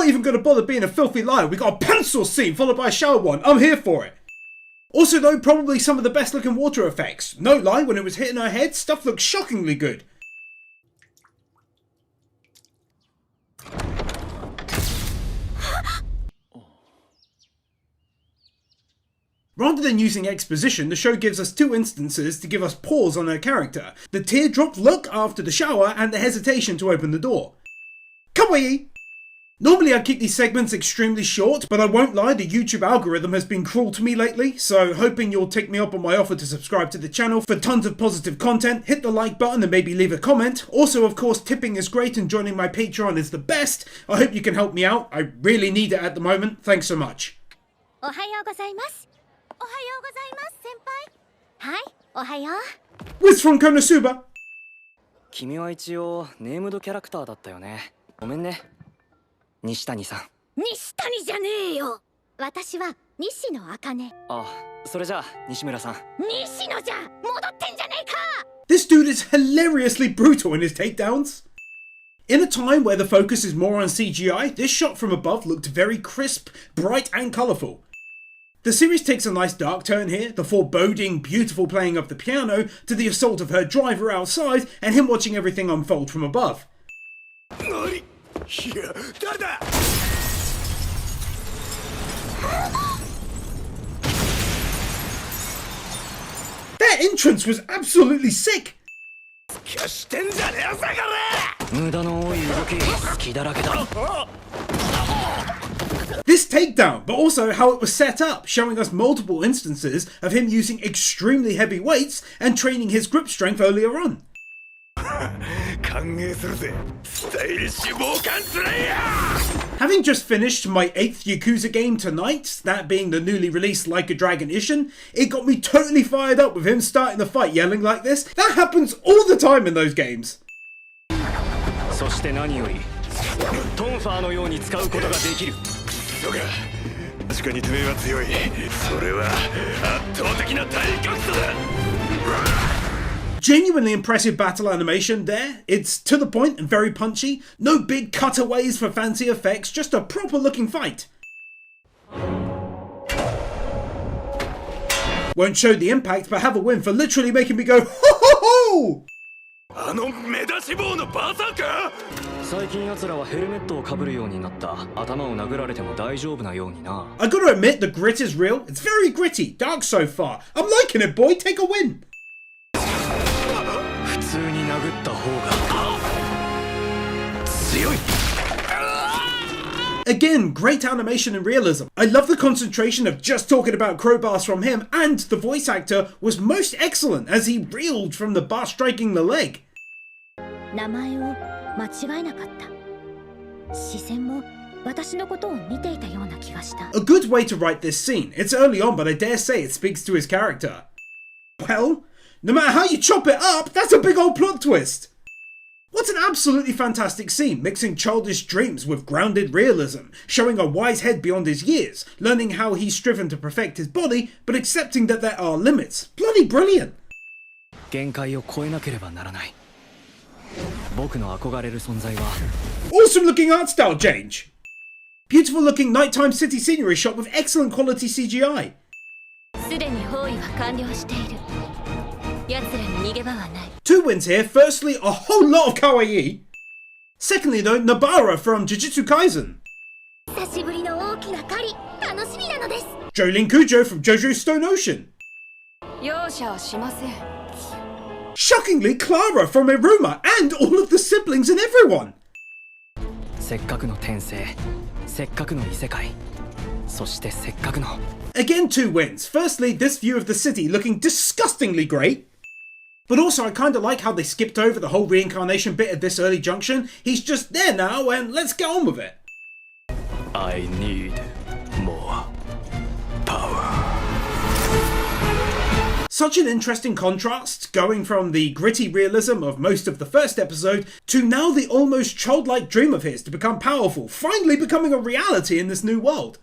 not even going to bother being a filthy liar. We got a pencil scene followed by a shower one. I'm here for it. Also though, probably some of the best looking water effects. No lie, when it was hitting her head, stuff looked shockingly good. Rather than using exposition, the show gives us two instances to give us pause on her character. The teardrop look after the shower and the hesitation to open the door. Kawaii! Normally I keep these segments extremely short, but I won't lie, the YouTube algorithm has been cruel to me lately, so hoping you'll take me up on my offer to subscribe to the channel for tons of positive content, hit the like button and maybe leave a comment. Also, of course, tipping is great and joining my Patreon is the best. I hope you can help me out. I really need it at the moment. Thanks so much. Wiz from Konosuba. 君は一応ネームドキャラクターだったよね。ごめんね。西谷さん。西谷じゃねえよ。私は西野茜。あ、それじゃあ西村さん。西野じゃ、戻ってんじゃねえか。This dude is hilariously brutal in his takedowns. In a time where the focus is more on CGI, this shot from above looked very crisp, bright and colourful. The series takes a nice dark turn here, the foreboding, beautiful playing of the piano, to the assault of her driver outside, and him watching everything unfold from above. That entrance was absolutely sick! This takedown, but also how it was set up, showing us multiple instances of him using extremely heavy weights and training his grip strength earlier on. Having just finished my 8th Yakuza game tonight, that being the newly released Like a Dragon Ishin, it got me totally fired up with him starting the fight yelling like this. That happens all the time in those games. Genuinely impressive battle animation there. It's to the point and very punchy. No big cutaways for fancy effects, just a proper looking fight. Won't show the impact, but have a win for literally making me go ho ho ho! I gotta admit, the grit is real. It's very gritty, dark so far. I'm liking it, boy. Take a win. Again, great animation and realism. I love the concentration of just talking about crowbars from him, and the voice actor was most excellent as he reeled from the bar striking the leg. A good way to write this scene. It's early on, but I dare say it speaks to his character. Well, no matter how you chop it up, that's a big old plot twist. What an absolutely fantastic scene, mixing childish dreams with grounded realism, showing a wise head beyond his years, learning how he's striven to perfect his body, but accepting that there are limits. Bloody brilliant! Awesome looking art style change! Beautiful looking nighttime city scenery shot with excellent quality CGI. Two wins here. Firstly, a whole lot of kawaii. Secondly though, Nabara from Jujutsu Kaisen. Jolene Kujo from JoJo's Stone Ocean. Shockingly, Clara from Iruma, and all of the siblings and everyone. Again, two wins. Firstly, this view of the city looking disgustingly great. But also I kinda like how they skipped over the whole reincarnation bit at this early junction. He's just there now and let's get on with it. I need more power. Such an interesting contrast, going from the gritty realism of most of the first episode to now the almost childlike dream of his to become powerful, finally becoming a reality in this new world.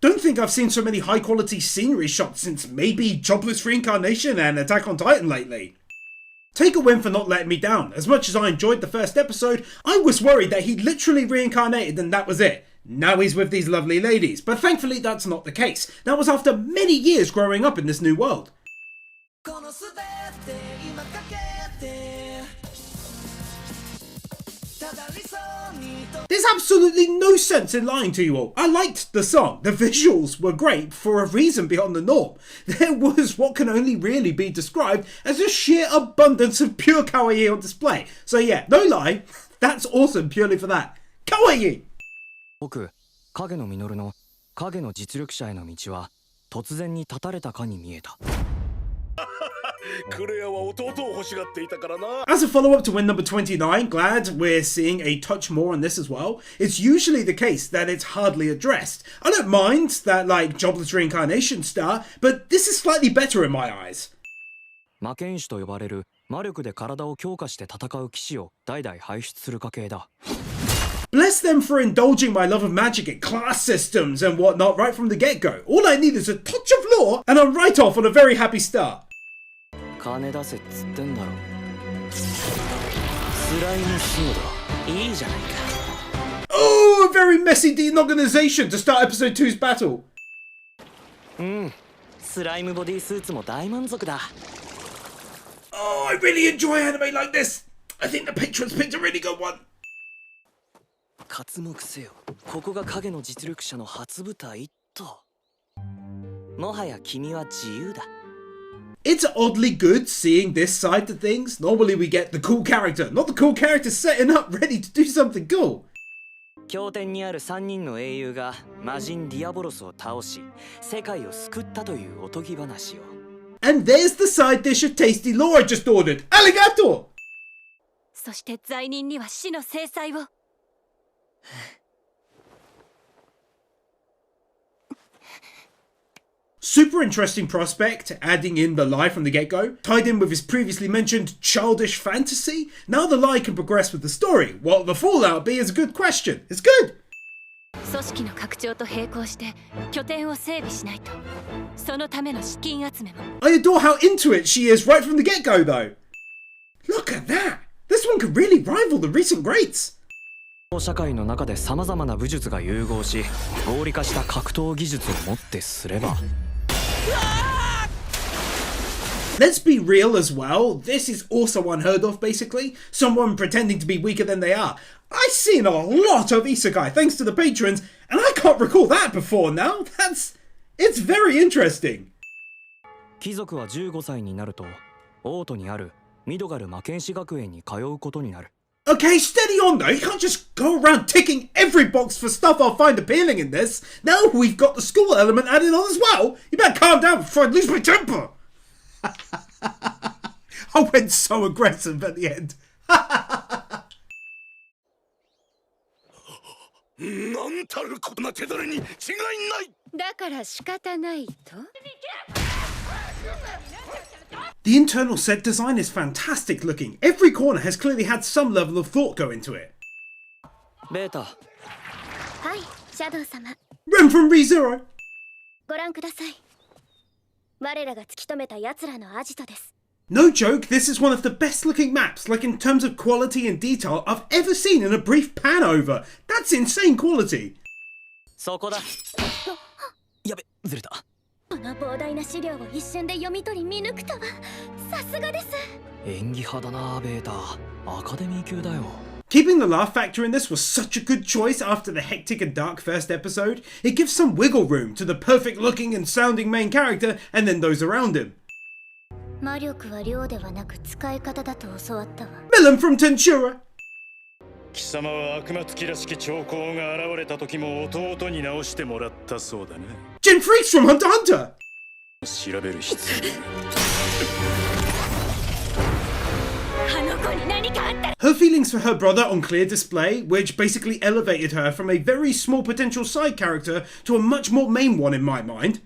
Don't think I've seen so many high quality scenery shots since maybe Jobless Reincarnation and Attack on Titan lately. Take a win for not letting me down. As much as I enjoyed the first episode, I was worried that he literally reincarnated and that was it. Now he's with these lovely ladies, but thankfully that's not the case. That was after many years growing up in this new world. There's absolutely no sense in lying to you all. I liked the song. The visuals were great for a reason beyond the norm. There was what can only really be described as a sheer abundance of pure kawaii on display. So yeah, no lie, that's awesome purely for that. Kawaii! 僕、影の実の影の実力者への道は突然に断たれたかに見えた。As a follow-up to win number 29, glad we're seeing a touch more on this as well. It's usually the case that it's hardly addressed. I don't mind that like jobless reincarnation star, but this is slightly better in my eyes. 魔剣士と呼ばれる魔力で体を強化して戦う騎士を代々輩出する家系だ。Bless them for indulging my love of magic in class systems and whatnot right from the get-go. All I need is a touch of lore and I'm right off on a very happy start. 金出せっつってんだろ。スライムソード、いいじゃないか。Oh, a very messy denorganization to start episode 2's battle. スライムボディスーツも大満足だ。Oh, I really enjoy anime like this. I think the patrons picked a really good one. 刮目せよ。ここが影の実力者の初舞台と。もはや君は自由だ。It's oddly good seeing this side to things. Normally we get the cool character, not the cool character setting up ready to do something cool. 経典にある3人の英雄が魔人ディアボロスを倒し、世界を救ったというおとぎ話を。And there's the side dish of tasty lore I just ordered. Arigato! そして罪人には死の制裁を。Super interesting prospect, adding in the lie from the get-go, tied in with his previously mentioned childish fantasy. Now the lie can progress with the story. What the fallout be is a good question. It's good! 組織の拡張と並行して拠点を整備しないと。そのための資金集めも。I adore how into it she is right from the get-go though. Look at that! This one could really rival the recent greats! 社会の中で様々な武術が融合し、合理化した格闘技術をもってすれば。Let's be real as well, this is also unheard of basically, someone pretending to be weaker than they are. I've seen a lot of isekai thanks to the patrons, and I can't recall that before now. It's very interesting. 貴族は15歳になると、オートにあるミドガル魔剣士学園に通うことになる。Okay, steady on though, you can't just go around ticking every box for stuff I'll find appealing in this. Now we've got the school element added on as well. You better calm down before I lose my temper. I went so aggressive at the end. なんたるこんな手だれに違いない。だから仕方ないと。The internal set design is fantastic looking. Every corner has clearly had some level of thought go into it. ベータ。はい、シャドウ様。Rem from ReZero. ご覧ください。我らが突き止めた奴らのアジトです。No joke, this is one of the best looking maps, like in terms of quality and detail, I've ever seen in a brief pan over. That's insane quality. そこだ。やべ、ずれた。この膨大な資料を一瞬で読み取り見抜くとは、さすがです。演技派だな、ベータ。アカデミー級だよ。Keeping the laugh factor in this was such a good choice after the hectic and dark first episode. It gives some wiggle room to the perfect looking and sounding main character and then those around him. 魔力は量ではなく使い方だと教わったわ。Milan from Tensura. 貴様は悪魔つきらしき兆候が現れた時も弟に直してもらったそうだね。Jin Freaks from Hunter x Hunter. 調べる必要。Her feelings for her brother on clear display, which basically elevated her from a very small potential side character to a much more main one in my mind.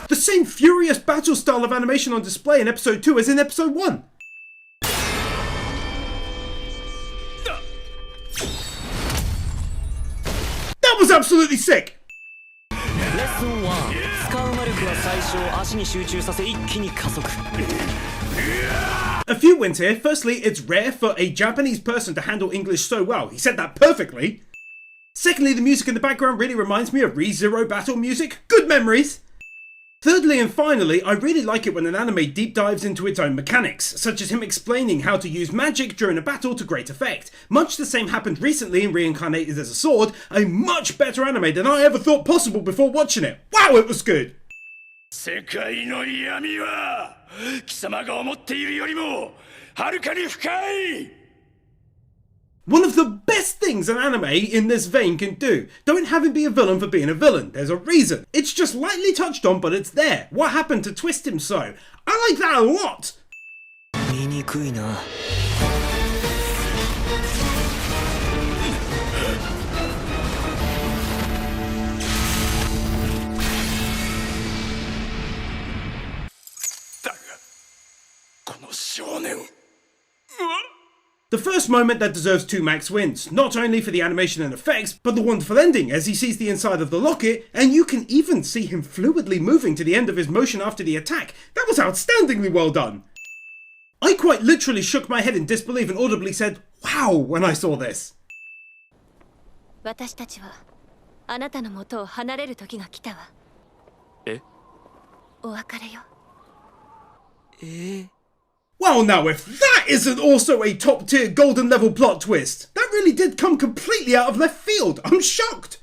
The same furious battle style of animation on display in episode 2 as in episode 1. That was absolutely sick! Lesson 1. 使う魔力は最初足に集中させ一気に加速。 A few wins here. Firstly, it's rare for a Japanese person to handle English so well. He said that perfectly. Secondly, the music in the background really reminds me of ReZero battle music. Good memories. Thirdly and finally, I really like it when an anime deep dives into its own mechanics, such as him explaining how to use magic during a battle to great effect. Much the same happened recently in Reincarnated as a Sword, a much better anime than I ever thought possible before watching it. Wow, it was good! 世界の闇は貴様が思っているよりもはるかに深い。 One of the best things an anime in this vein can do. Don't have him be a villain for being a villain. There's a reason. It's just lightly touched on, but it's there. What happened to twist him so? I like that a lot! 見にくいな。 だがこの少年 The first moment that deserves 2 max wins, not only for the animation and effects, but the wonderful ending as he sees the inside of the locket, and you can even see him fluidly moving to the end of his motion after the attack. That was outstandingly well done. I quite literally shook my head in disbelief and audibly said, wow, when I saw this. 私たちはあなたの元を離れる時が来たわ。え？お別れよ。Well now, if that isn't also a top tier golden level plot twist, that really did come completely out of left field. I'm shocked.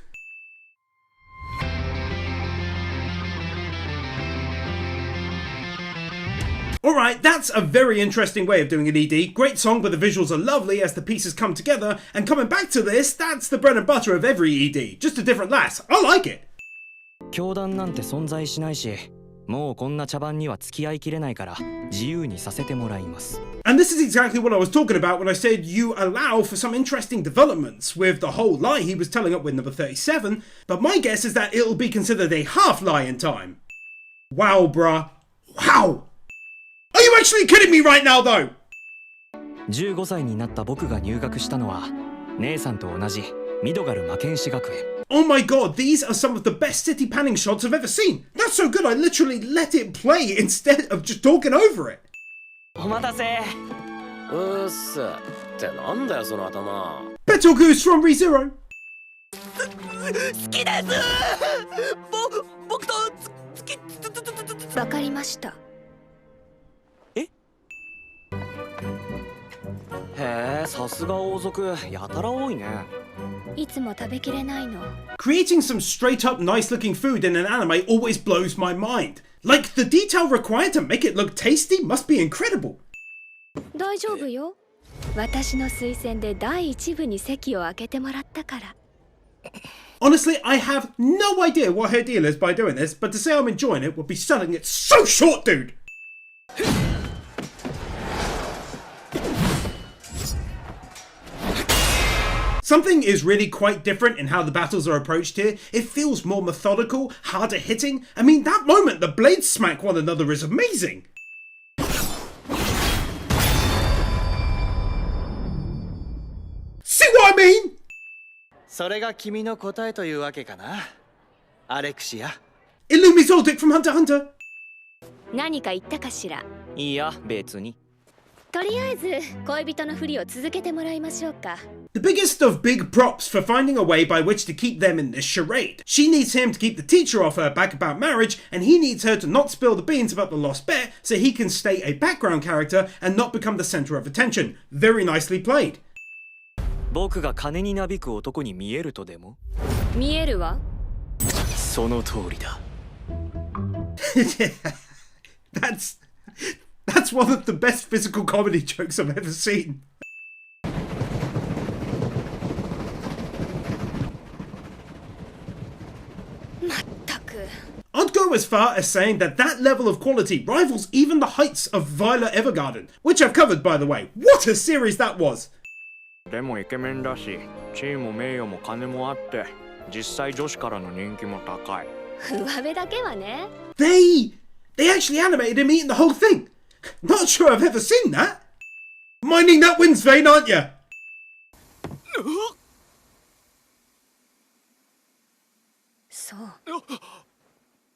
Alright, that's a very interesting way of doing an ED. Great song, but the visuals are lovely as the pieces come together, and coming back to this, that's the bread and butter of every ED. Just a different lass. I like it. 教団なんて存在しないし、もうこんな茶番には付き合いきれないから自由にさせてもらいます。 And this is exactly what I was talking about when I said you allow for some interesting developments with the whole lie he was telling up with number 37, but my guess is that it'll be considered a half lie in time. Wow, bruh. Wow! Are you actually kidding me right now, though? 15歳になった僕が入学したのは姉さんと同じミドガル魔剣士学園。 Oh my god, these are some of the best city panning shots I've ever seen. That's so good I literally let it play instead of just talking over it. お待たせ。うっすってなんだよその頭。 Betel Goose from ReZero. 好きです。僕とわかりました。へえ、さすが王族、やたら多いね。いつも食べきれないの。 Creating some straight up nice looking food in an anime always blows my mind. Like, the detail required to make it look tasty must be incredible. 大丈夫よ。私の推薦で第一部に席を空けてもらったから。 Honestly, I have no idea what her deal is by doing this, but to say I'm enjoying it would be selling it so short, dude! Something is really quite different in how the battles are approached here. It feels more methodical, harder hitting. I mean, that moment the blades smack one another is amazing. See what I mean? それが君の答えというわけかな、アレクシア。 Illumizoldic from Hunter x Hunter. 何か言ったかしら。いいや、別に。とりあえず恋人のふりを続けてもらいましょうか。 The biggest of big props for finding a way by which to keep them in this charade. She needs him to keep the teacher off her back about marriage, and he needs her to not spill the beans about the lost bet so he can stay a background character and not become the center of attention. Very nicely played. 僕が金になびく男に見えるとでも？見えるわ。その通りだ。That's one of the best physical comedy jokes I've ever seen. I'd go as far as saying that level of quality rivals even the heights of Violet Evergarden, which I've covered by the way. What a series that was! でもイケメンだし、地位も名誉も金もあって、実際女子からの人気も高い。上辺だけはね。They actually animated him eating the whole thing. Not sure I've ever seen that. Minding that wins vein, aren't you? そう。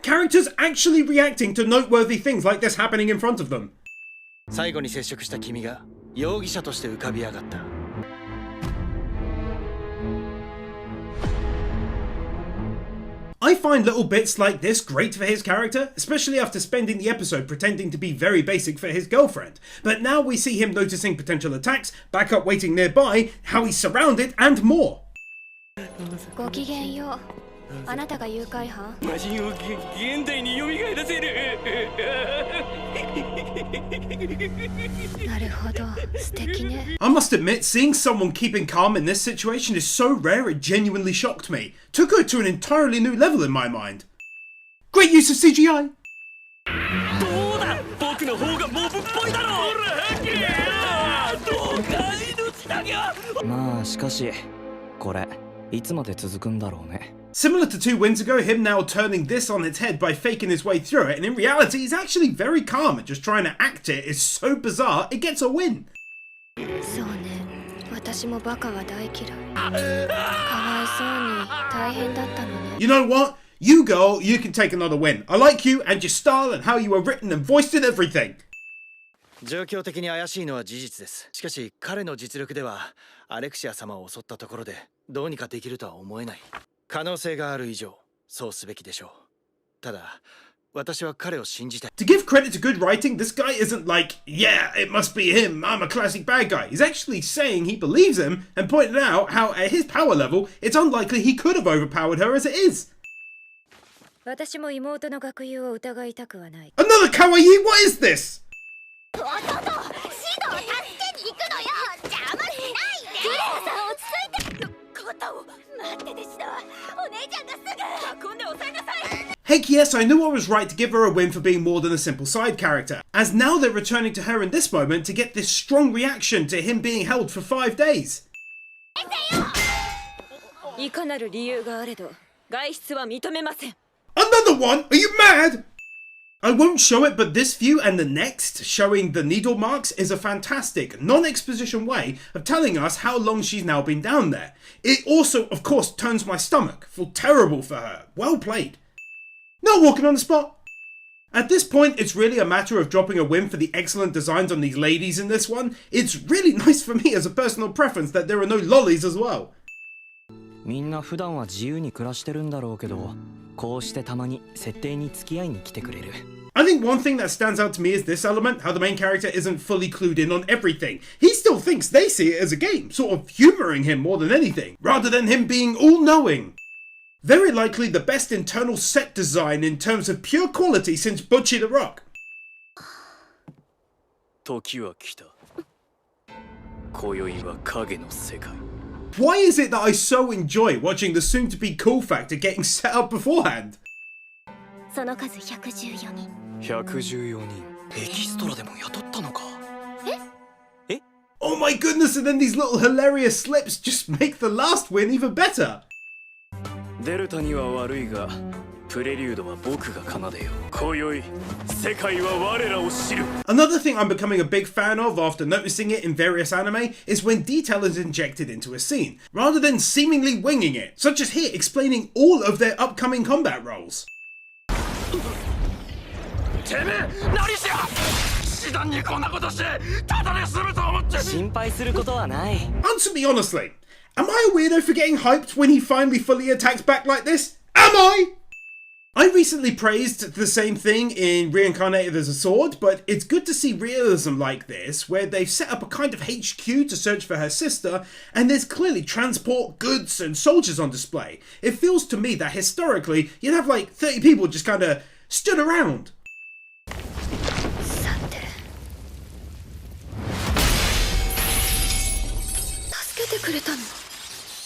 Characters actually reacting to noteworthy things like this happening in front of them. 最後に接触した君が容疑者として浮かび上がった。I find little bits like this great for his character, especially after spending the episode pretending to be very basic for his girlfriend. But now we see him noticing potential attacks, backup waiting nearby, how he's surrounded, and more. ごきげんよう。あなたが誘拐犯？魔人を現代に蘇らせる。なるほど、素敵ね。I must admit, seeing someone keeping calm in this situation is so rare it genuinely shocked me. Took her to an entirely new level in my mind. Great use of CGI! どうだ、僕の方がモブっぽいだろ。どうか命だけは。まあしかしこれいつまで続くんだろうね。 Similar to 2 wins ago, him now turning this on its head by faking his way through it, and in reality he's actually very calm and just trying to act it is so bizarre it gets a win. そうね、私もバカは大嫌い。かわいそうに大変だったのね。 You know what? You girl, you can take another win. I like you and your style and how you were written and voiced and everything. 状況的に怪しいのは事実です。しかし彼の実力ではアレクシア様を襲ったところでどうにかできるとは思えない。 可能性がある以上、そうすべきでしょう。ただ、私は彼を信じたい。 To give credit to good writing, this guy isn't like, yeah, it must be him, I'm a classic bad guy. He's actually saying he believes him and pointed out how at his power level, it's unlikely he could have overpowered her as it is. 私も妹の学友を疑いたくはない。 Another kawaii? What is this? 弟、シドを助けに行くのよ。邪魔しないで。ジュレアさん、落ち着いて。肩を待ってて、シド。お姉ちゃんがすぐ。運んで抑えなさい。 Heck yes, I knew I was right to give her a win for being more than a simple side character, as now they're returning to her in this moment to get this strong reaction to him being held for 5 days. いかなる理由があれど、外出は認めません。 Another one? Are you mad? I won't show it, but this view and the next, showing the needle marks, is a fantastic, non-exposition way of telling us how long she's now been down there. It also, of course, turns my stomach. Feel terrible for her. Well played. Not walking on the spot. At this point, it's really a matter of dropping a win for the excellent designs on these ladies in this one. It's really nice for me as a personal preference that there are no lollies as well. みんな普段は自由に暮らしてるんだろうけど、こうしてたまに設定に付き合いに来てくれる。 I think one thing that stands out to me is this element, how the main character isn't fully clued in on everything. He still thinks they see it as a game, sort of humouring him more than anything, rather than him being all-knowing. Very likely the best internal set design in terms of pure quality since Butchie the Rock. 時は来た。今宵は影の世界。 Why is it that I so enjoy watching the soon-to-be cool factor getting set up beforehand? その数114人。114人。エキストラでも雇ったのか。え？ Oh my goodness, and then these little hilarious slips just make the last win even better. デルタには悪いが、プレリュードは僕が奏でよう。今宵、世界は我らを知る。 Another thing I'm becoming a big fan of after noticing it in various anime is when detail is injected into a scene, rather than seemingly winging it, such as here explaining all of their upcoming combat roles. てめえ、何しや！騎士団にこんなことして、ただで済むと思って。心配することはない。 Answer me honestly, am I a weirdo for getting hyped when he finally fully attacks back like this? Am I? I recently praised the same thing in Reincarnated as a Sword, but it's good to see realism like this, where they've set up a kind of HQ to search for her sister, and there's clearly transport, goods, and soldiers on display. It feels to me that historically, you'd have like 30 people just kind of stood around. さて。助けてくれたの。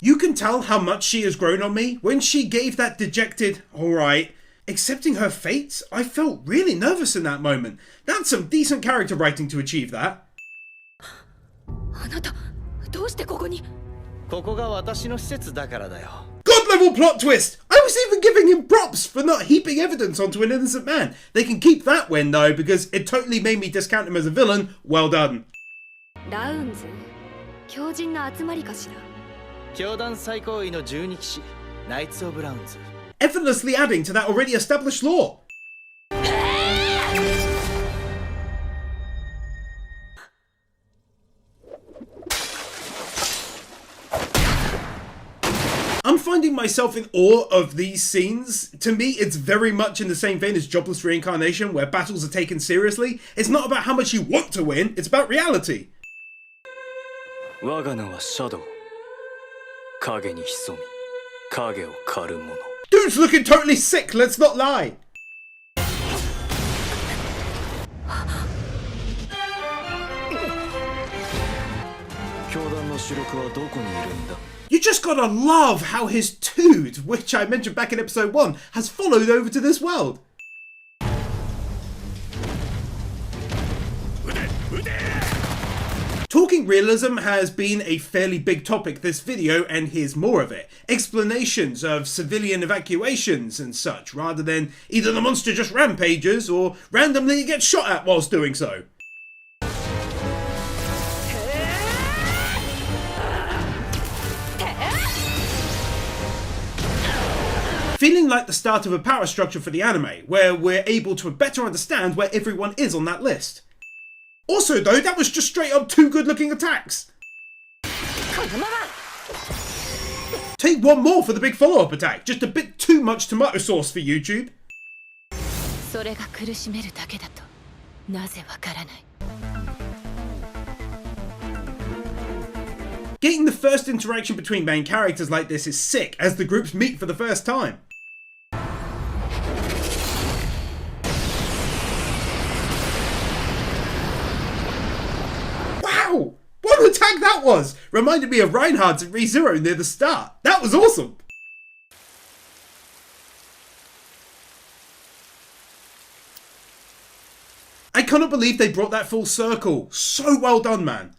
You can tell how much she has grown on me when she gave that dejected, alright, accepting her fate. I felt really nervous in that moment. That's some decent character writing to achieve that. あなた、どうしてここに？ここが私の施設だからだよ。 God level plot twist! I was even giving him props for not heaping evidence onto an innocent man. They can keep that win though, because it totally made me discount him as a villain. Well done. ラウンズ、狂人の集まりかしら。 教団最高位の12騎士、ナイツ・オブ・ラウンズ。effortlessly adding to that already established lore. I'm finding myself in awe of these scenes. To me, it's very much in the same vein as Jobless Reincarnation, where battles are taken seriously. It's not about how much you want to win, it's about reality. 我が名はシャドウ。影に潜み、影を狩る者。 Dude's looking totally sick, let's not lie. 教団の主力はどこにいるんだ? You just gotta love how his toot, which I mentioned back in episode 1, has followed over to this world. Talking realism has been a fairly big topic this video, and here's more of it. Explanations of civilian evacuations and such, rather than either the monster just rampages or randomly gets shot at whilst doing so. Feeling like the start of a power structure for the anime, where we're able to better understand where everyone is on that list. Also though, that was just straight up 2 good looking attacks. Take one more for the big follow up attack, just a bit too much tomato sauce for YouTube. Getting the first interaction between main characters like this is sick, as the groups meet for the first time. Wow! What an attack that was! Reminded me of Reinhardt's at ReZero near the start. That was awesome! I cannot believe they brought that full circle. So well done, man.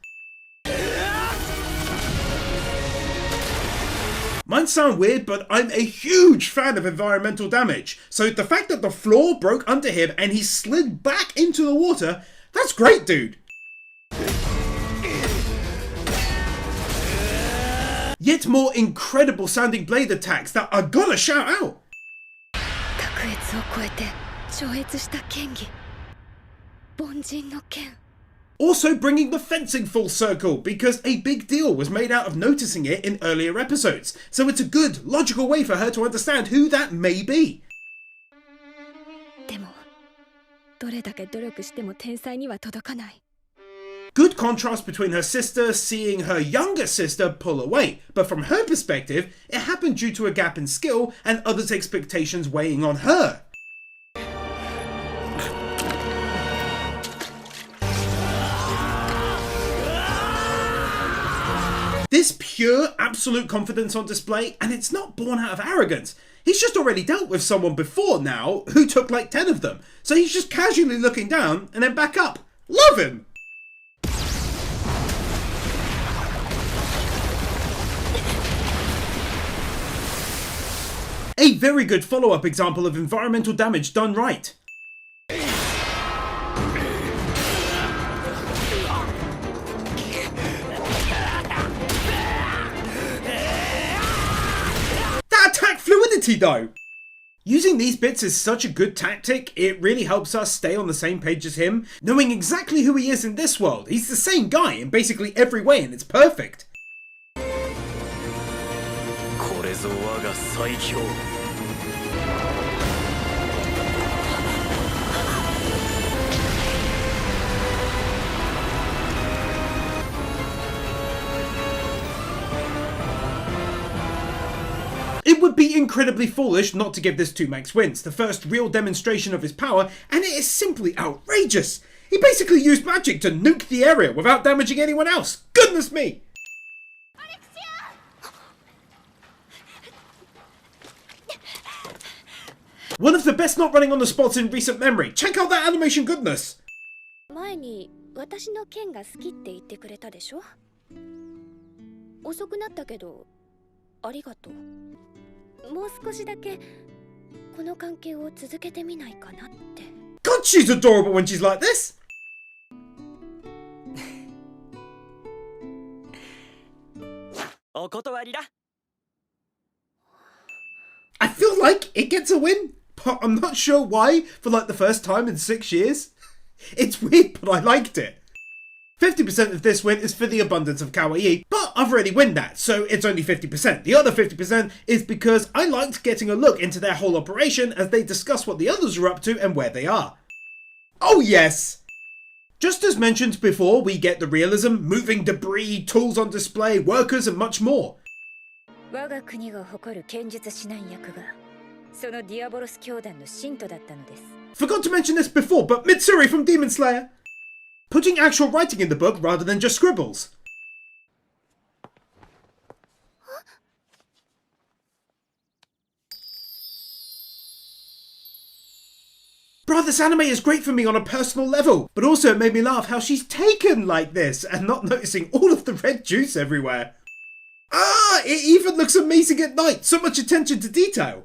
Might sound weird, but I'm a huge fan of environmental damage. So the fact that the floor broke under him and he slid back into the water, that's great, dude. Yet more incredible sounding blade attacks that I gotta shout out. Also bringing the fencing full circle, because a big deal was made out of noticing it in earlier episodes, so it's a good, logical way for her to understand who that may be. Good contrast between her sister seeing her younger sister pull away, but from her perspective, it happened due to a gap in skill and others' expectations weighing on her. This pure, absolute confidence on display, and it's not born out of arrogance. He's just already dealt with someone before now who took like 10 of them, so he's just casually looking down and then back up. Love him! A very good follow-up example of environmental damage done right. That attack fluidity though! Using these bits is such a good tactic, it really helps us stay on the same page as him, knowing exactly who he is in this world. He's the same guy in basically every way and it's perfect. It would be incredibly foolish not to give this to Max Wins, the first real demonstration of his power, and it is simply outrageous. He basically used magic to nuke the area without damaging anyone else. Goodness me! One of the best not running on the spots in recent memory. Check out that animation goodness! 前に私の剣が好きって言ってくれたでしょ。遅くなったけどありがとう。もう少しだけこの関係を続けてみないかなって。God, she's adorable when she's like this! お断りだ。I feel like it gets a win, but I'm not sure why for like the first time in 6 years. It's weird, but I liked it. 50% of this win is for the abundance of kawaii, but I've already won that, so it's only 50%. The other 50% is because I liked getting a look into their whole operation as they discuss what the others are up to and where they are. Oh yes! Just as mentioned before, we get the realism, moving debris, tools on display, workers and much more. 我が国が誇る剣術指南役がそのディアボロス教団の信徒だったのです。 Forgot to mention this before, but Mitsuri from Demon Slayer! Putting actual writing in the book rather than just scribbles. Bruh, this anime is great for me on a personal level, but also it made me laugh how she's taken like this and not noticing all of the red juice everywhere. Ah, it even looks amazing at night, so much attention to detail.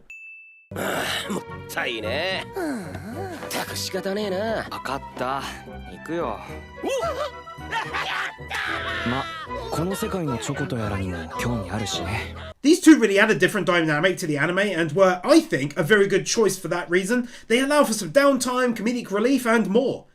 もったいねえ。たく仕方ねえな。分かった。行くよ。ま、この世界のチョコとやらにも興味あるしね。These two really add a different dynamic to the anime and were, I think, a very good choice for that reason. They allow for some downtime, comedic relief and more.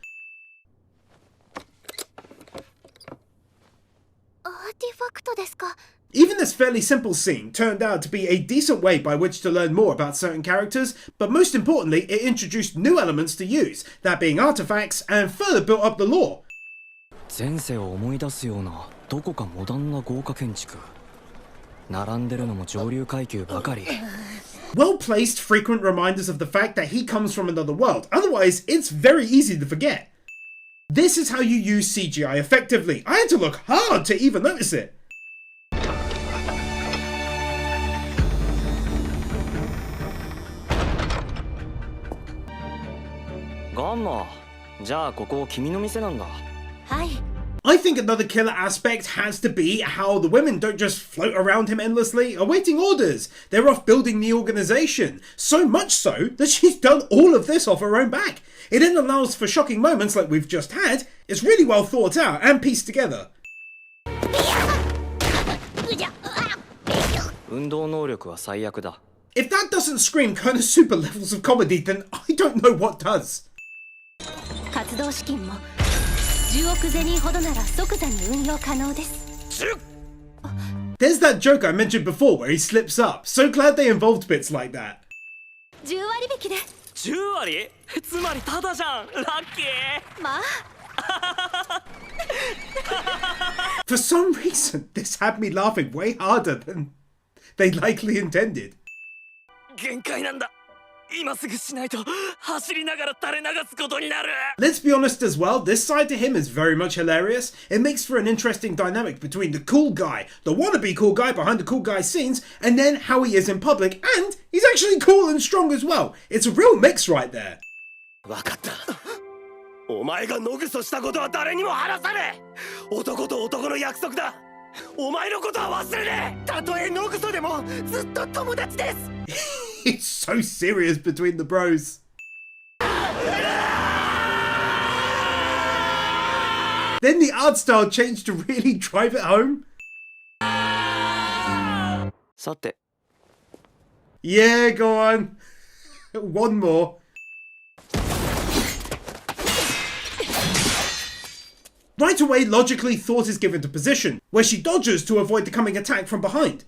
アーティファクトですか？ Even this fairly simple scene turned out to be a decent way by which to learn more about certain characters, but most importantly, it introduced new elements to use, that being artifacts, and further built up the lore. 前世を思い出すようなどこかモダンな豪華建築。並んでるのも上流階級ばかり。Well-placed, frequent reminders of the fact that he comes from another world, otherwise it's very easy to forget. This is how you use CGI effectively. I had to look hard to even notice it. ガンナ、じゃあここ君の店なんだ。はい。 I think another killer aspect has to be how the women don't just float around him endlessly, awaiting orders. They're off building the organization. So much so that she's done all of this off her own back. It then allows for shocking moments like we've just had. It's really well thought out and pieced together. 運動能力は最悪だ。 If that doesn't scream kind of super levels of comedy, then I don't know what does. 活動資金も10億ゼニーほどなら即座に運用可能です。There's that joke I mentioned before where he slips up. So glad they involved bits like that. 10割引きで。10割？つまりタダじゃん。ラッキー。まあ。For some reason, this had me laughing way harder than they likely intended. 限界なんだ。今すぐしないと走りながら垂れ流すことになる。 Let's be honest as well, this side to him is very much hilarious. It makes for an interesting dynamic between the cool guy, the wannabe cool guy behind the cool guy scenes, and then how he is in public, and he's actually cool and strong as well. It's a real mix right there. わかった。お前がノグソしたことは誰にも話さねえ。男と男の約束だ。お前のことは忘れねえ。たとえノグソでもずっと友達です。It's so serious between the bros. Then the art style changed to really drive it home. さて。 Yeah, go on. One more. Right away, logically, thought is given to position, where she dodges to avoid the coming attack from behind.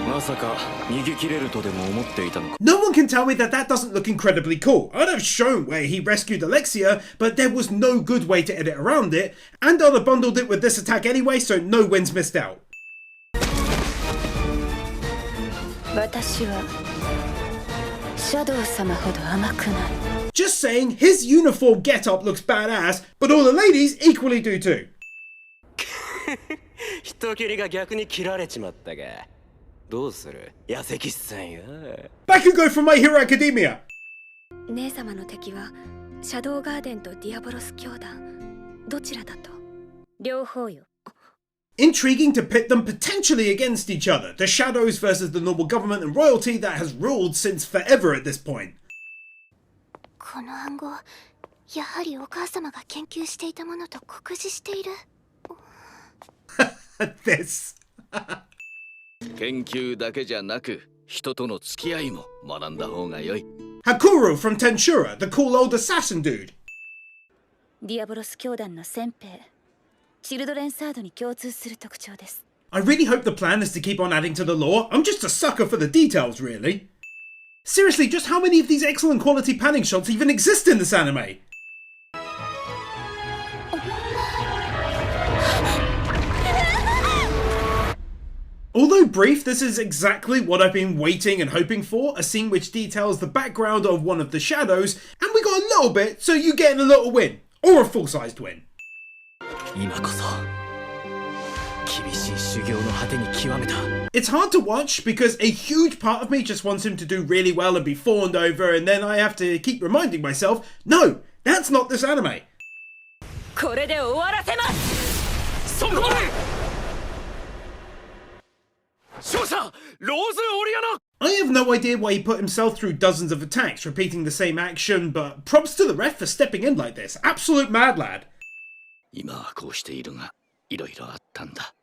まさか逃げ切れるとでも思っていたのか。 No one can tell me that that doesn't look incredibly cool. I'd have shown where he rescued Alexia, but there was no good way to edit around it, and I'd have bundled it with this attack anyway, so no wins missed out. 私はシャドウ様ほど甘くない。 Just saying, his uniform get-up looks badass, but all the ladies equally do too. 人斬りが逆に切られちまったが。どうする？矢石さんよ。 Bakugo from My Hero Academia. 姉様の敵はシャドウガーデンとディアボロス教団。どちらだと？両方よ。 Intriguing to pit them potentially against each other, the shadows versus the normal government and royalty that has ruled since forever at this point. この暗号、やはりお母様が研究していたものと酷似している。This. 研究だけじゃなく、人との付き合いも学んだ方が良い。Hakuro from Tensura, the cool old assassin dude. ディアボロス教団の先兵、チルドレンサードに共通する特徴です。I really hope the plan is to keep on adding to the lore. I'm just a sucker for the details, really. Seriously, just how many of these excellent quality panning shots even exist in this anime? Although brief, this is exactly what I've been waiting and hoping for, a scene which details the background of one of the shadows, and we got a little bit, so you get a little win. Or a full-sized win. 今こそ厳しい修行の果てに極めた。 It's hard to watch because a huge part of me just wants him to do really well and be fawned over, and then I have to keep reminding myself, no, that's not this anime. これで終わらせます。そこまで。勝者ローズ・オリアナ。 I have no idea why he put himself through dozens of attacks, repeating the same action, but props to the ref for stepping in like this. Absolute mad lad. 今はこうしているが、いろいろあったんだ。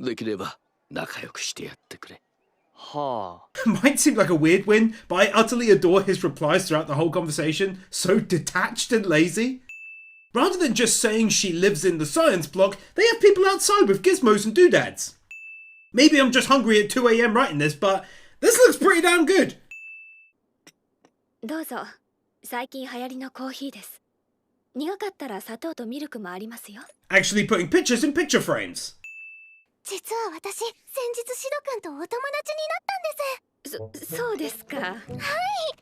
できれば仲良くしてやってくれ。はあ。 Might seem like a weird win, but I utterly adore his replies throughout the whole conversation. So detached and lazy. Rather than just saying she lives in the science block, they have people outside with gizmos and doodads. Maybe I'm just hungry at 2 AM writing this, but this looks pretty damn good. どうぞ。最近流行りのコーヒーです。苦かったら砂糖とミルクもありますよ。Actually putting pictures in picture frames. 実は私、先日シド君とお友達になったんです。そうですか。はい。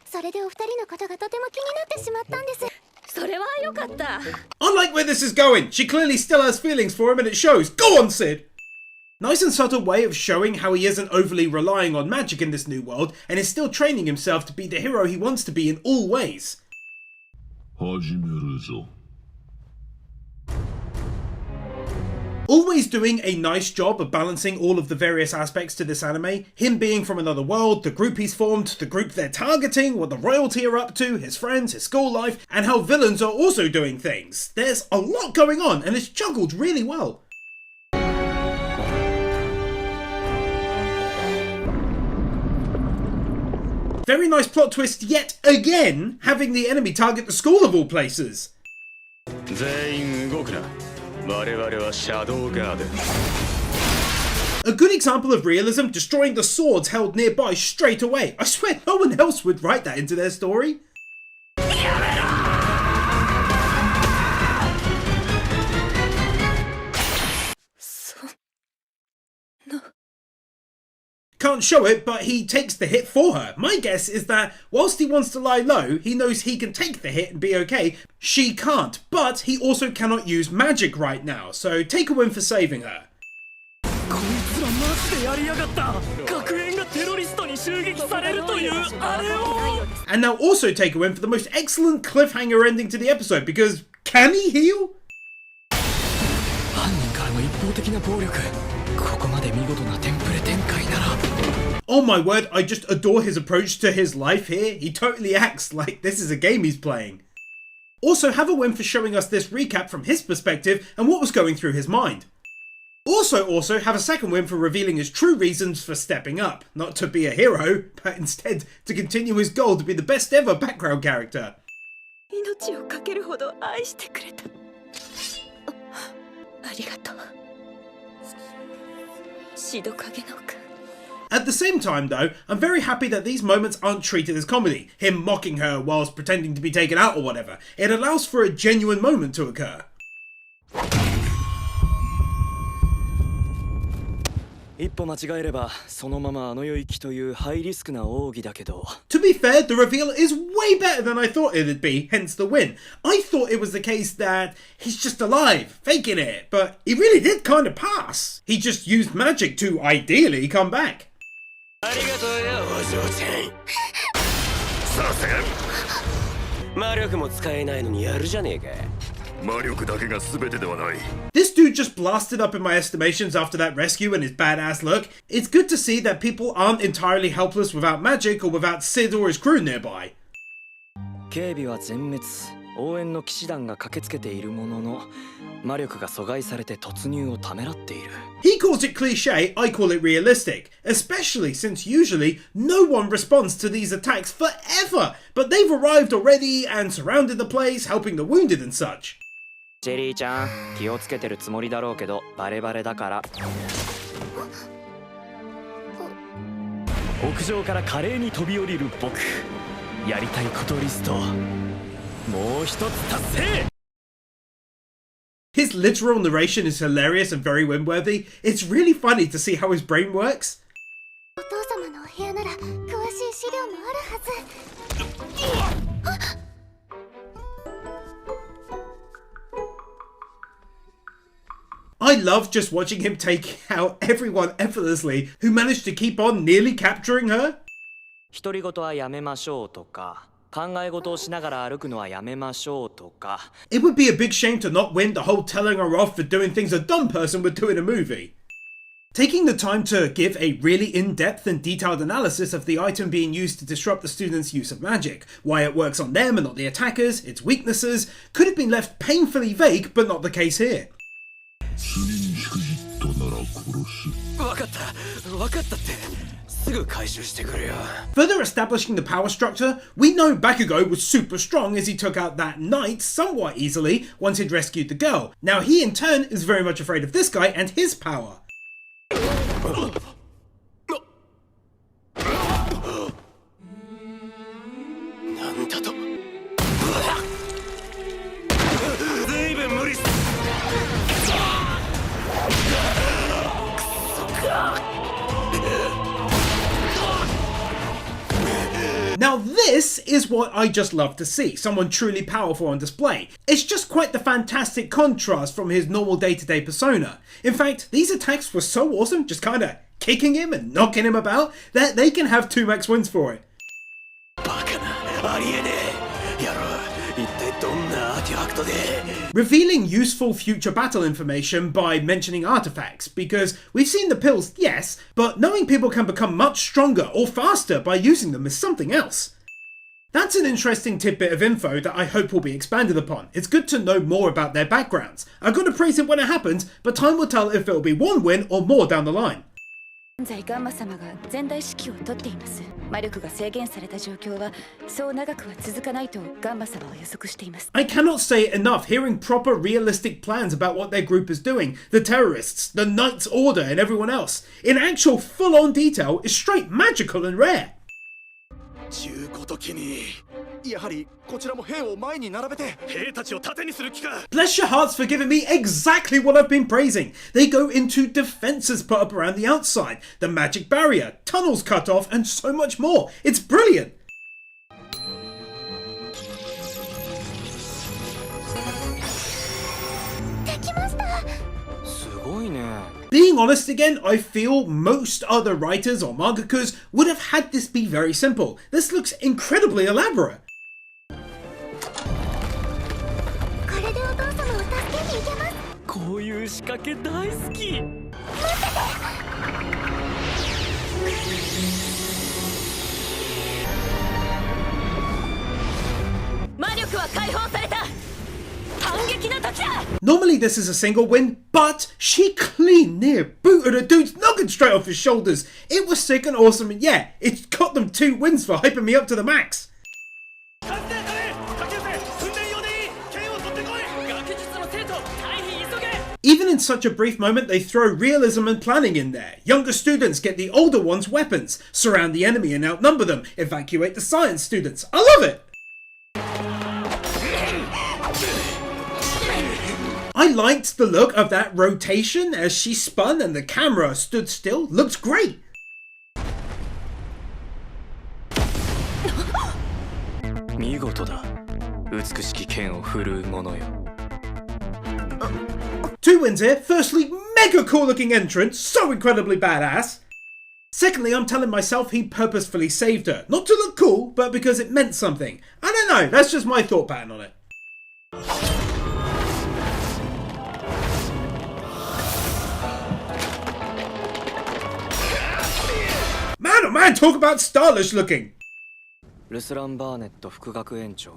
それでお二人のことがとても気になってしまったんです。それは良かった。I like where this is going. She clearly still has feelings for him and it shows. Go on, Sid. Nice and subtle way of showing how he isn't overly relying on magic in this new world and is still training himself to be the hero he wants to be in all ways. 始めるぞ。 Always doing a nice job of balancing all of the various aspects to this anime. Him being from another world, the group he's formed, the group they're targeting, what the royalty are up to, his friends, his school life, and how villains are also doing things. There's a lot going on and it's juggled really well. Very nice plot twist yet again, having the enemy target the school of all places. 全員動くな。我々はシャドウガード。 A good example of realism, destroying the swords held nearby straight away. I swear no one else would write that into their story. Can't show it, but he takes the hit for her. My guess is that whilst he wants to lie low, he knows he can take the hit and be okay. She can't, but he also cannot use magic right now, so take a win for saving her. And now also take a win for the most excellent cliffhanger ending to the episode, because can he heal? Oh my word, I just adore his approach to his life here. He totally acts like this is a game he's playing. Also have a win for showing us this recap from his perspective and what was going through his mind. Also have a second win for revealing his true reasons for stepping up. Not to be a hero, but instead to continue his goal to be the best ever background character. At the same time though, I'm very happy that these moments aren't treated as comedy, him mocking her whilst pretending to be taken out or whatever. It allows for a genuine moment to occur. 一歩間違えればそのままあの世行きというハイリスクな奥義だけど。 To be fair, the reveal is way better than I thought it'd be, hence the win. I thought it was the case that he's just alive, faking it, but he really did kind of pass. He just used magic to ideally come back. ありがとうよお嬢ちゃん。さすが。魔力も使えないのにやるじゃねえか。 This dude just blasted up in my estimations after that rescue and his badass look. It's good to see that people aren't entirely helpless without magic or without Sid or his crew nearby. 警備は全滅。応援の騎士団が駆けつけているものの、魔力が阻害されて突入をためらっている。 He calls it cliche, I call it realistic, especially since usually no one responds to these attacks forever, but they've arrived already and surrounded the place, helping the wounded and such. ジェリーちゃん、気をつけてるつもりだろうけどバレバレだから。屋上から華麗に飛び降りる僕、やりたいことリストもう一つ達成。 His literal narration is hilarious and very win-worthy. It's really funny to see how his brain works. お父様のお部屋なら詳しい資料もあるはず。 I love just watching him take out everyone effortlessly who managed to keep on nearly capturing her. 独り言はやめましょうとか、考え事をしながら歩くのはやめましょうとか。 It would be a big shame to not win the whole telling her off for doing things a dumb person would do in a movie. Taking the time to give a really in-depth and detailed analysis of the item being used to disrupt the students' use of magic, why it works on them and not the attackers, its weaknesses, could have been left painfully vague, but not the case here. 次にしくじったなら殺す。分かったって。すぐ回収してくるよ。 Further establishing the power structure, we know Bakugo was super strong as he took out that knight somewhat easily once he'd rescued the girl. Now he in turn is very much afraid of this guy and his power. なんだと。ずいぶん無理す。 Now this is what I just love to see, someone truly powerful on display. It's just quite the fantastic contrast from his normal day-to-day persona. In fact, these attacks were so awesome, just kinda kicking him and knocking him about, that they can have 2 max wins for it. バカな、ありえねえ。やろう、一体どんなアーティファクトで。 Revealing useful future battle information by mentioning artifacts, because we've seen the pills, yes, but knowing people can become much stronger or faster by using them is something else. That's an interesting tidbit of info that I hope will be expanded upon. It's good to know more about their backgrounds. I've got to praise it when it happens, but time will tell if it'll be 1 win or more down the line. 現在ガンマ様が全体指揮を取っています。魔力が制限された状況はそう長くは続かないとガンマ様は予測しています。 I cannot say it enough, hearing proper realistic plans about what their group is doing, the terrorists, the Knight's Order and everyone else, in actual full-on detail is straight magical and rare. ちゅうこときに、やはりこちらも兵を前に並べて兵たちを盾にする気か。 Bless your hearts for giving me exactly what I've been praising. They go into defences put up around the outside, the magic barrier, tunnels cut off, and so much more. It's brilliant. Being honest again, I feel most other writers or mangakas would have had this be very simple. This looks incredibly elaborate. これでお父様を助けに行けます。こういう仕掛け大好き。魔力は解放された。反撃の時だ。 Normally this is a single win, but she clean near booted a dude's noggin straight off his shoulders. It was sick and awesome, and yeah, it got them 2 wins for hyping me up to the max. Even in such a brief moment, they throw realism and planning in there. Younger students get the older ones' weapons, surround the enemy and outnumber them, evacuate the science students. I love it! I liked the look of that rotation as she spun and the camera stood still. Looks great! Two wins here. Firstly, mega cool looking entrance, so incredibly badass. Secondly, I'm telling myself he purposefully saved her. Not to look cool, but because it meant something. I don't know, that's just my thought pattern on it. Man, oh man, talk about stylish looking! ルスラン・バーネット副学園長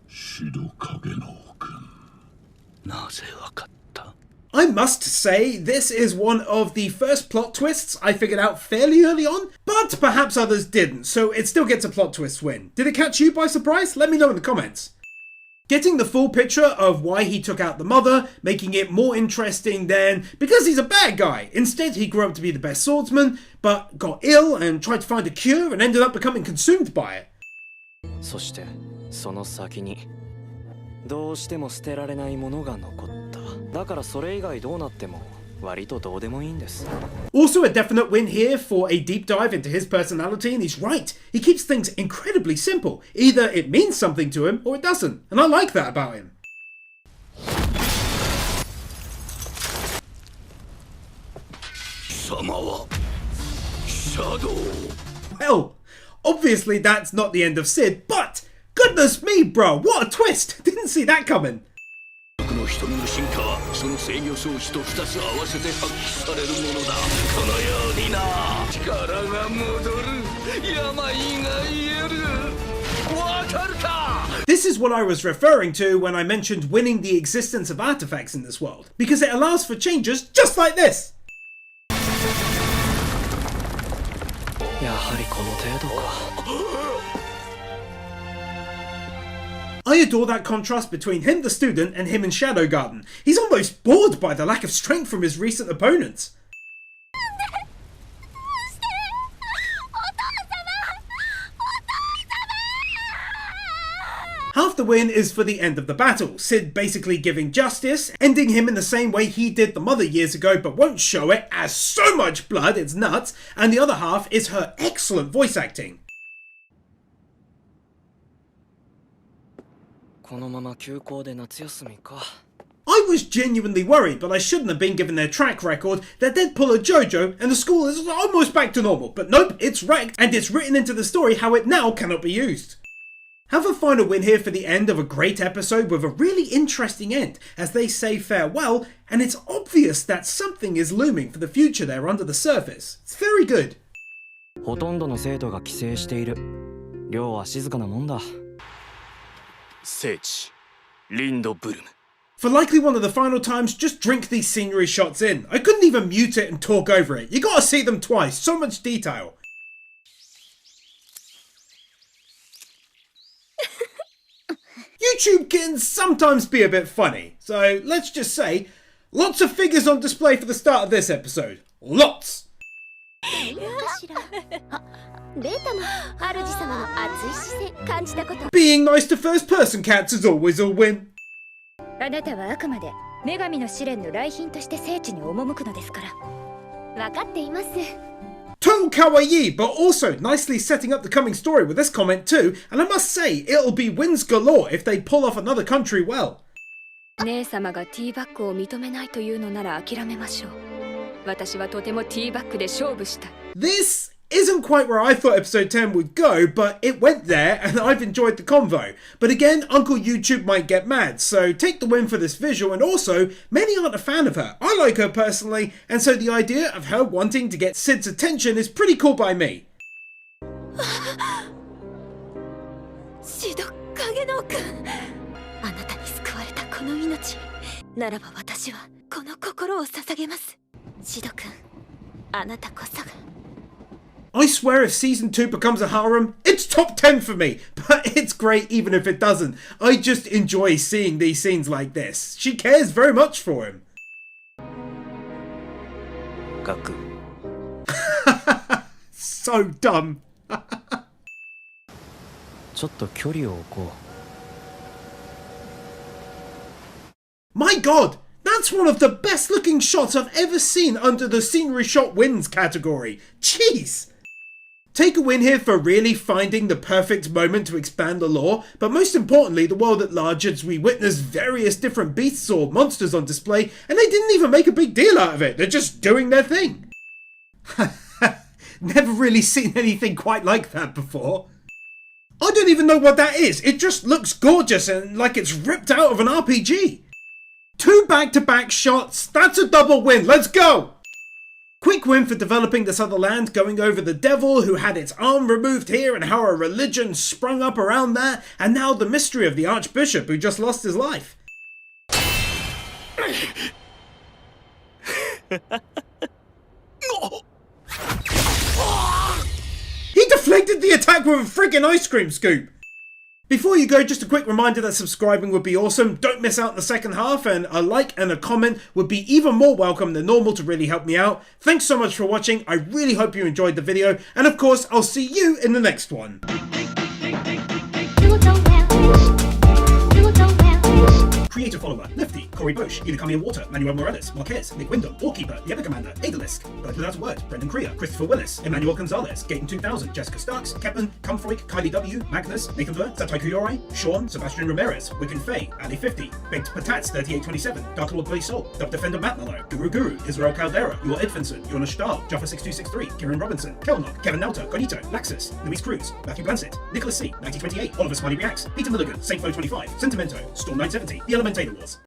白影の君。なぜわかった？ I must say, this is one of the first plot twists I figured out fairly early on, but perhaps others didn't, so it still gets a plot twist win. Did it catch you by surprise? Let me know in the comments. Getting the full picture of why he took out the mother, making it more interesting than because he's a bad guy. Instead, he grew up to be the best swordsman, but got ill and tried to find a cure and ended up becoming consumed by it. そしてその先にどうしても捨てられないものが残った。だからそれ以外どうなっても割とどうでもいいんです。 Also a definite win here for a deep dive into his personality, and he's right. He keeps things incredibly simple. Either it means something to him or it doesn't, and I like that about him. 貴様はシャドウ。 Well, obviously that's not the end of Sid, but goodness me, bro, what a twist! Didn't see that coming. の瞳の進化はその制御装置と2つ合わせて発揮されるものだ。このようにな、力が戻る、病が癒える。わかるか？ This is what I was referring to when I mentioned winning the existence of artifacts in this world, because it allows for changes just like this. やはりこの程度か。 I adore that contrast between him the student and him in Shadow Garden. He's almost bored by the lack of strength from his recent opponents. Half the win is for the end of the battle, Sid basically giving justice, ending him in the same way he did the mother years ago but won't show it as so much blood, it's nuts, and the other half is her excellent voice acting. このまま休校で夏休みか。 I was genuinely worried, but I shouldn't have been given their track record. They're dead pull of JoJo, and the school is almost back to normal. But nope, it's wrecked, and it's written into the story how it now cannot be used. Have a final win here for the end of a great episode with a really interesting end, as they say farewell, and it's obvious that something is looming for the future there under the surface. It's very good. ほとんどの生徒が帰省している。寮は静かなもんだ。 聖地リンドブルム。 For likely one of the final times, just drink these scenery shots in. I couldn't even mute it and talk over it. You gotta see them twice, so much detail. YouTube can sometimes be a bit funny, so let's just say, lots of figures on display for the start of this episode. Lots! Being nice to first-person cats is always a win. あなたはあくまで女神の試練の来賓として聖地に赴くのですから。分かっています。 Total kawaii, but also nicely setting up the coming story with this comment too, and I must say, it'll be wins galore if they pull off another country well. 姉様がティーバッグを認めないというのなら諦めましょう。私はとてもティーバッグで勝負したい。 This isn't quite where I thought episode 10 would go, but it went there and I've enjoyed the convo. But again, Uncle YouTube might get mad, so take the win for this visual, and also, many aren't a fan of her. I like her personally, and so the idea of her wanting to get Sid's attention is pretty cool by me. シドカゲノ君、あなたに救われたこの命ならば私はこの心を捧げます。シド君、あなたこそが。 I swear if season 2 becomes a harem, it's top 10 for me, but it's great even if it doesn't. I just enjoy seeing these scenes like this. She cares very much for him. ガク。 So dumb. ちょっと距離を置こう。 My god! That's one of the best looking shots I've ever seen under the scenery shot wins category. Jeez! Take a win here for really finding the perfect moment to expand the lore, but most importantly the world at large, as we witness various different beasts or monsters on display, and they didn't even make a big deal out of it, they're just doing their thing. Never really seen anything quite like that before. I don't even know what that is, it just looks gorgeous and like it's ripped out of an RPG. 2 back-to-back shots, that's a double win, let's go! Quick win for developing this other land, going over the devil who had its arm removed here and how a religion sprung up around that, and now the mystery of the archbishop who just lost his life. He deflected the attack with a freaking ice cream scoop! Before you go, just a quick reminder that subscribing would be awesome. Don't miss out the second half, and a like and a comment would be even more welcome than normal to really help me out. Thanks so much for watching. I really hope you enjoyed the video, and of course, I'll see you in the next one. Creator follower, Lefty, Corey Bush, Inakami Water, Manuel Morales, Marquez, Nick Wyndham, Wallkeeper, The Ever Commander, Adalisk, Bird Without a Word, Brendan Creer, Christopher Willis, Emmanuel Gonzalez, Gaten 2000, Jessica Starks, Kepman, Cumfroik, Kylie W, Magnus, Nathan Burr, Satai Kuyore, Sean, Sebastian Ramirez, Wiccan Faye, Ali 50, Baked Patats 3827, Dark Lord Blaze Soul, Dub Defender Matt Mallow, Guru, Israel Caldera, Yor Edfinson, Jonas Stahl, Jaffa 6263, Kieran Robinson, Kelnock, Kevin Nelter, Gonito, Laxus, Luis Cruz, Matthew Blansett, Nicholas C, 1928, Oliver Smiley Reacts, Peter Milligan, Saint Flo 25, Sentimento, Storm 970, The Elementator Wars.